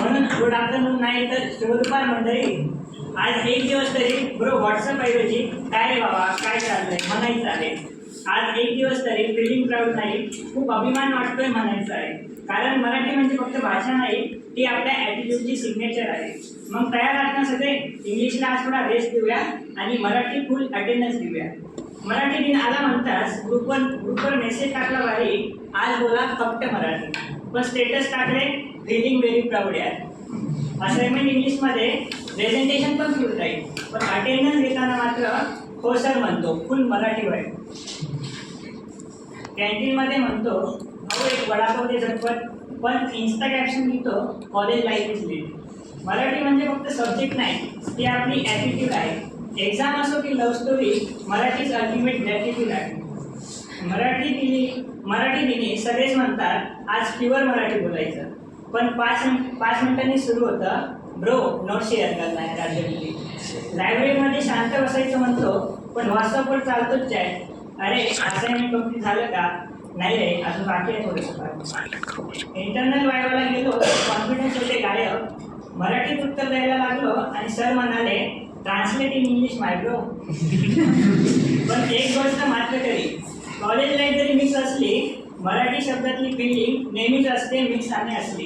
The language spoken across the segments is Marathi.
म्हणून गुड आफ्टरनून नाही तर शुभदुपार मंडळी. आज एक दिवस तरी ब्रो व्हॉट्सअप ऐवजी काय रे बाबा काय चाललंय म्हणायचं आहे. आज एक दिवस तरी फीलिंग प्राऊड नाही, खूप अभिमान वाटतोय म्हणायचं आहे. कारण मराठी म्हणजे फक्त भाषा नाही, ती आपल्या ॲटिट्यूडची सिग्नेचर आहे. मग तयार आहात ना सगळे? इंग्लिशला आज थोडा रेस्ट देऊया आणि मराठी फुल अटेंडन्स देऊया. मराठी दिन आला म्हणताच ग्रुपवर मेसेज टाकला भारी, आज बोला फक्त मराठी. पण स्टेटस टाकले फीलिंग व्हेरी प्राऊड यार. असाइनमेंट इंग्लिशमध्ये प्रेझेंटेशन पण फुल राहील, पण अटेंडन्स घेताना मात्र हो सर म्हणतो फुल मराठी वाईट. कॅन्टीनमध्ये म्हणतो भाऊ एक वडापाव दे झटपट, पण इन्स्टा कॅप्शन लिहितो college life is lead. Marathi म्हणजे फक्त सब्जेक्ट नाही, ती आपली ॲटिट्यूड आहे. एक्झाम असो की लव्ह स्टोरी, मराठीच अल्टिमेट ग्रॅटिट्यूड आहे. मराठी दिनी सगळेच म्हणतात आज प्युअर मराठी बोलायचं, पण पाच मिनिटांनी सुरू होतं ब्रो नोट शेअर करणार राज्यमंत्री. लायब्ररीमध्ये शांत बसायचं म्हणतो, पण व्हॉट्सअपवर चालतोच चॅट. अरे असाइनमेंट कंप्लीट झालं का? नाही रे अजून बाकी आहे थोडंसं. इंटरनल वायवाला गेलो, कॉन्फिडन्स होते गायब. मराठीत उत्तर द्यायला लागलो आणि सर म्हणाले translate in English my bro. पण एक गोष्ट मात्र तरी, कॉलेज लाईफ जरी मिक्स असली, मराठी शब्दातली फिलिंग नेहमीच असते मिक्स आणि असली.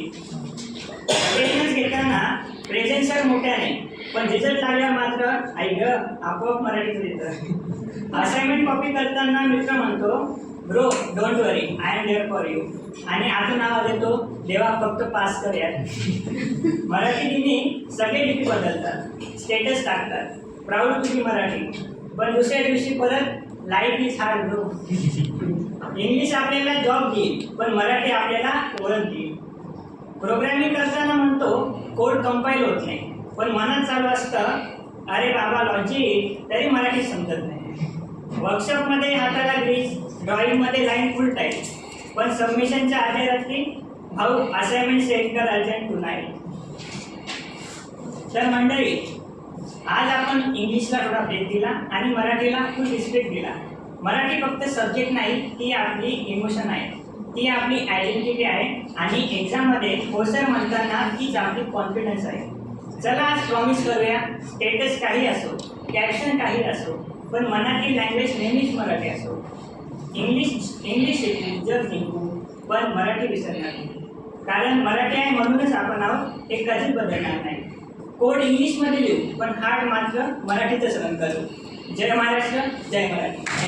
अटेंडन्स घेताना प्रेझेंट सर मोठ्याने, पण रिझल्ट लागल्यावर मात्र आई ग आपोआप मराठीत येतं. असाइनमेंट कॉपी करताना मित्र म्हणतो bro don't worry I am there for you, आणि आतून आवाज येतो देवा फक्त पास कर यार. मराठी दिनी सगळे डीपी बदलतात, स्टेटस टाकतात प्राऊड टू बी मराठी, पण दुसऱ्या दिवशी परत life is hard bro. English आपल्याला जॉब देईल, पण मराठी आपल्याला ओळख देईल. प्रोग्रामिंग करताना म्हणतो कोड कंपाईल होत नाही, पण मनात चालू असतं अरे बाबा लॉजिक, तरी मराठी समजत नाही. वर्कशॉपमध्ये हाताला ग्रीज, ड्रॉइंगमध्ये लाईन फुल टाईट, पण सबमिशनच्या आधी रात्री भाऊ असाइनमेंट सेट कर अर्जंट टू नाईट. तर मंडळी आज आपण इंग्लिशला थोडा ब्रेक दिला आणि मराठीला फुल रिस्पेक्ट दिला. मराठी फक्त सब्जेक्ट नाही, ती आपली इमोशन आहे, ती आपली आयडेंटिटी आहे, आणि एक्झाममध्ये हो सर म्हणताना तीच आपली कॉन्फिडन्स आहे. चला आज प्रॉमिस करूया, स्टेटस काही असो, कॅप्शन काही असो, पण मनाची लँग्वेज नेहमीच मराठी असो. इंग्लिश शिकू जग जिंकू, पण मराठी विसरणार नाही. कारण मराठी आहे म्हणूनच आपण आहोत, हे कधीच बदलणार नाही. कोड इंग्लिशमध्ये लिहू, पण हार्ट मात्र मराठीतच रन करू. जय महाराष्ट्र, जय मराठी.